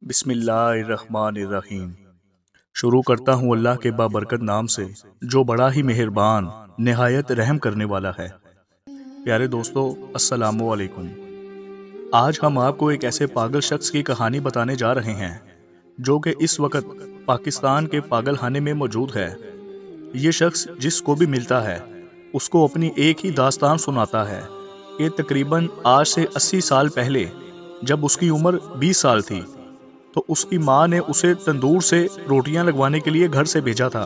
بسم اللہ الرحمن الرحیم۔ شروع کرتا ہوں اللہ کے بابرکت نام سے جو بڑا ہی مہربان نہایت رحم کرنے والا ہے۔ پیارے دوستو، السلام علیکم۔ آج ہم آپ کو ایک ایسے پاگل شخص کی کہانی بتانے جا رہے ہیں جو کہ اس وقت پاکستان کے پاگل خانے میں موجود ہے۔ یہ شخص جس کو بھی ملتا ہے اس کو اپنی ایک ہی داستان سناتا ہے کہ تقریباً آج سے 80 سال پہلے جب اس کی عمر 20 سال تھی تو اس کی ماں نے اسے تندور سے روٹیاں لگوانے کے لیے گھر سے بھیجا تھا۔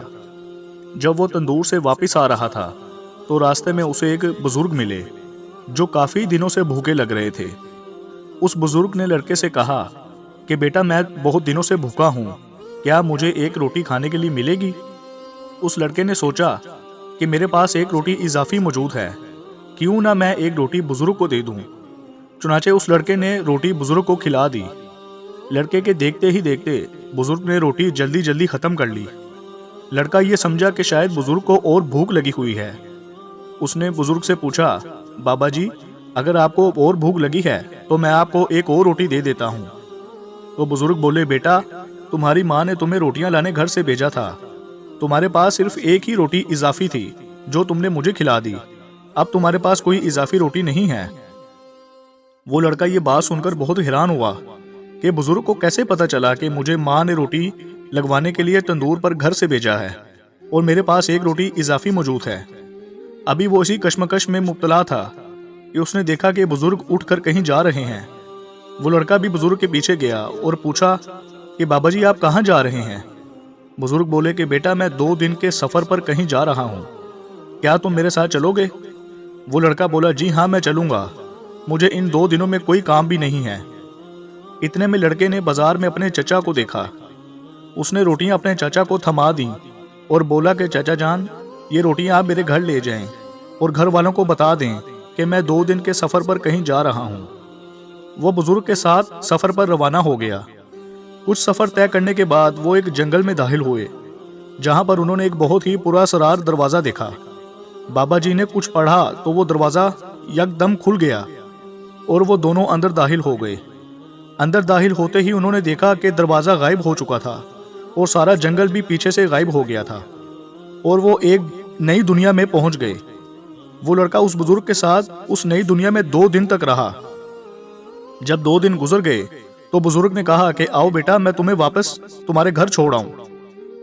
جب وہ تندور سے واپس آ رہا تھا تو راستے میں اسے ایک بزرگ ملے جو کافی دنوں سے بھوکے لگ رہے تھے۔ اس بزرگ نے لڑکے سے کہا کہ بیٹا، میں بہت دنوں سے بھوکا ہوں، کیا مجھے ایک روٹی کھانے کے لیے ملے گی؟ اس لڑکے نے سوچا کہ میرے پاس ایک روٹی اضافی موجود ہے، کیوں نہ میں ایک روٹی بزرگ کو دے دوں۔ چنانچہ اس لڑکے نے روٹی بزرگ کو کھلا دی۔ لڑکے کے دیکھتے ہی دیکھتے بزرگ نے روٹی جلدی جلدی ختم کر لی۔ لڑکا یہ سمجھا کہ شاید بزرگ کو اور بھوک لگی ہوئی ہے۔ اس نے بزرگ سے پوچھا، بابا جی، اگر آپ کو اور بھوک لگی ہے تو میں آپ کو ایک اور روٹی دے دیتا ہوں۔ تو بزرگ بولے، بیٹا، تمہاری ماں نے تمہیں روٹیاں لانے گھر سے بھیجا تھا، تمہارے پاس صرف ایک ہی روٹی اضافی تھی جو تم نے مجھے کھلا دی، اب تمہارے پاس کوئی اضافی روٹی نہیں ہے۔ وہ لڑکا یہ بات سن کر بہت حیران ہوا کہ بزرگ کو کیسے پتا چلا کہ مجھے ماں نے روٹی لگوانے کے لیے تندور پر گھر سے بھیجا ہے اور میرے پاس ایک روٹی اضافی موجود ہے۔ ابھی وہ اسی کشمکش میں مبتلا تھا کہ اس نے دیکھا کہ بزرگ اٹھ کر کہیں جا رہے ہیں۔ وہ لڑکا بھی بزرگ کے پیچھے گیا اور پوچھا کہ بابا جی، آپ کہاں جا رہے ہیں؟ بزرگ بولے کہ بیٹا، میں 2 دن کے سفر پر کہیں جا رہا ہوں، کیا تم میرے ساتھ چلو گے؟ وہ لڑکا بولا، جی ہاں، میں چلوں گا، مجھے ان 2 دنوں میں کوئی کام بھی نہیں ہے۔ اتنے میں لڑکے نے بازار میں اپنے چچا کو دیکھا۔ اس نے روٹیاں اپنے چچا کو تھما دیں اور بولا کہ چچا جان، یہ روٹیاں آپ میرے گھر لے جائیں اور گھر والوں کو بتا دیں کہ میں 2 دن کے سفر پر کہیں جا رہا ہوں۔ وہ بزرگ کے ساتھ سفر پر روانہ ہو گیا۔ کچھ سفر طے کرنے کے بعد وہ ایک جنگل میں داخل ہوئے جہاں پر انہوں نے ایک بہت ہی پراسرار دروازہ دیکھا۔ بابا جی نے کچھ پڑھا تو وہ دروازہ یکدم کھل گیا اور وہ دونوں اندر داخل ہو گئے۔ اندر داخل ہوتے ہی انہوں نے دیکھا کہ دروازہ غائب ہو چکا تھا اور سارا جنگل بھی پیچھے سے غائب ہو گیا تھا اور وہ ایک نئی دنیا میں پہنچ گئے۔ وہ لڑکا اس بزرگ کے ساتھ اس نئی دنیا میں 2 دن تک رہا۔ جب 2 دن گزر گئے تو بزرگ نے کہا کہ آؤ بیٹا، میں تمہیں واپس تمہارے گھر چھوڑ آؤں۔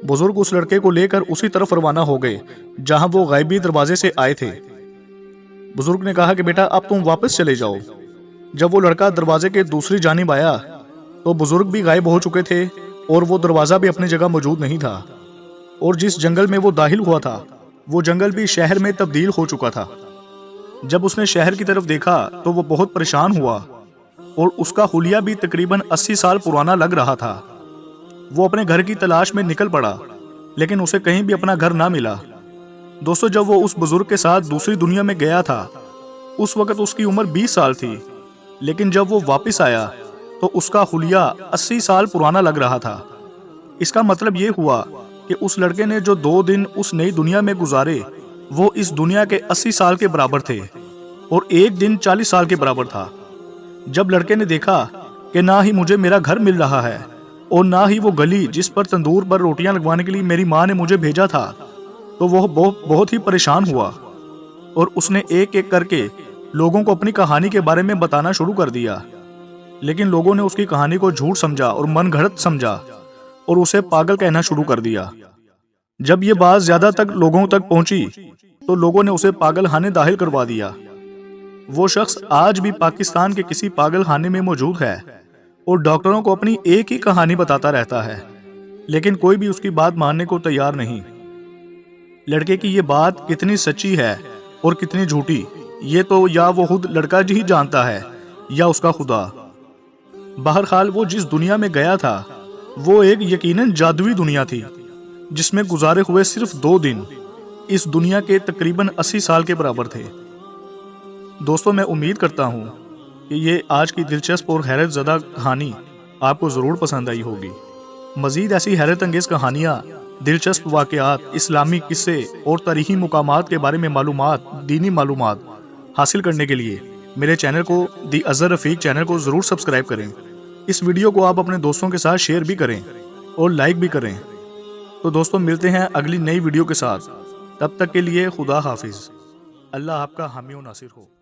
بزرگ اس لڑکے کو لے کر اسی طرف روانہ ہو گئے جہاں وہ غائبی دروازے سے آئے تھے۔ بزرگ نے کہا کہ بیٹا، اب تم واپس چلے جاؤ۔ جب وہ لڑکا دروازے کے دوسری جانب آیا تو بزرگ بھی غائب ہو چکے تھے اور وہ دروازہ بھی اپنی جگہ موجود نہیں تھا، اور جس جنگل میں وہ داخل ہوا تھا وہ جنگل بھی شہر میں تبدیل ہو چکا تھا۔ جب اس نے شہر کی طرف دیکھا تو وہ بہت پریشان ہوا اور اس کا حلیہ بھی تقریباً 80 سال پرانا لگ رہا تھا۔ وہ اپنے گھر کی تلاش میں نکل پڑا لیکن اسے کہیں بھی اپنا گھر نہ ملا۔ دوستو، جب وہ اس بزرگ کے ساتھ دوسری دنیا میں گیا تھا اس وقت اس کی عمر 20 سال تھی، لیکن جب وہ واپس آیا تو اس کا حلیہ 80 سال پرانا لگ رہا تھا۔ اس کا مطلب یہ ہوا کہ اس لڑکے نے جو 2 دن اس نئی دنیا میں گزارے وہ اس دنیا کے 80 سال کے برابر تھے اور ایک دن 40 سال کے برابر تھا۔ جب لڑکے نے دیکھا کہ نہ ہی مجھے میرا گھر مل رہا ہے اور نہ ہی وہ گلی جس پر تندور پر روٹیاں لگوانے کے لیے میری ماں نے مجھے بھیجا تھا، تو وہ بہت ہی پریشان ہوا اور اس نے ایک ایک کر کے لوگوں کو اپنی کہانی کے بارے میں بتانا شروع کر دیا، لیکن لوگوں نے اس کی کہانی کو جھوٹ سمجھا اور من گھڑت سمجھا اور اسے پاگل کہنا شروع کر دیا۔ جب یہ بات زیادہ تک لوگوں تک پہنچی تو لوگوں نے اسے پاگل خانے داخل کروا دیا۔ وہ شخص آج بھی پاکستان کے کسی پاگل خانے میں موجود ہے اور ڈاکٹروں کو اپنی ایک ہی کہانی بتاتا رہتا ہے، لیکن کوئی بھی اس کی بات ماننے کو تیار نہیں۔ لڑکے کی یہ بات کتنی سچی ہے اور کتنی جھوٹی، یہ تو یا وہ خود لڑکا ہی جانتا ہے یا اس کا خدا۔ بہرحال وہ جس دنیا میں گیا تھا وہ ایک یقیناً جادوئی دنیا تھی جس میں گزارے ہوئے صرف 2 دن اس دنیا کے تقریباً 80 سال کے برابر تھے۔ دوستو، میں امید کرتا ہوں کہ یہ آج کی دلچسپ اور حیرت زدہ کہانی آپ کو ضرور پسند آئی ہوگی۔ مزید ایسی حیرت انگیز کہانیاں، دلچسپ واقعات، اسلامی قصے اور تاریخی مقامات کے بارے میں معلومات، دینی معلومات حاصل کرنے کے لیے میرے چینل کو دی اظہر رفیق چینل کو ضرور سبسکرائب کریں۔ اس ویڈیو کو آپ اپنے دوستوں کے ساتھ شیئر بھی کریں اور لائک بھی کریں۔ تو دوستوں ملتے ہیں اگلی نئی ویڈیو کے ساتھ، تب تک کے لیے خدا حافظ۔ اللہ آپ کا حامی و ناصر ہو۔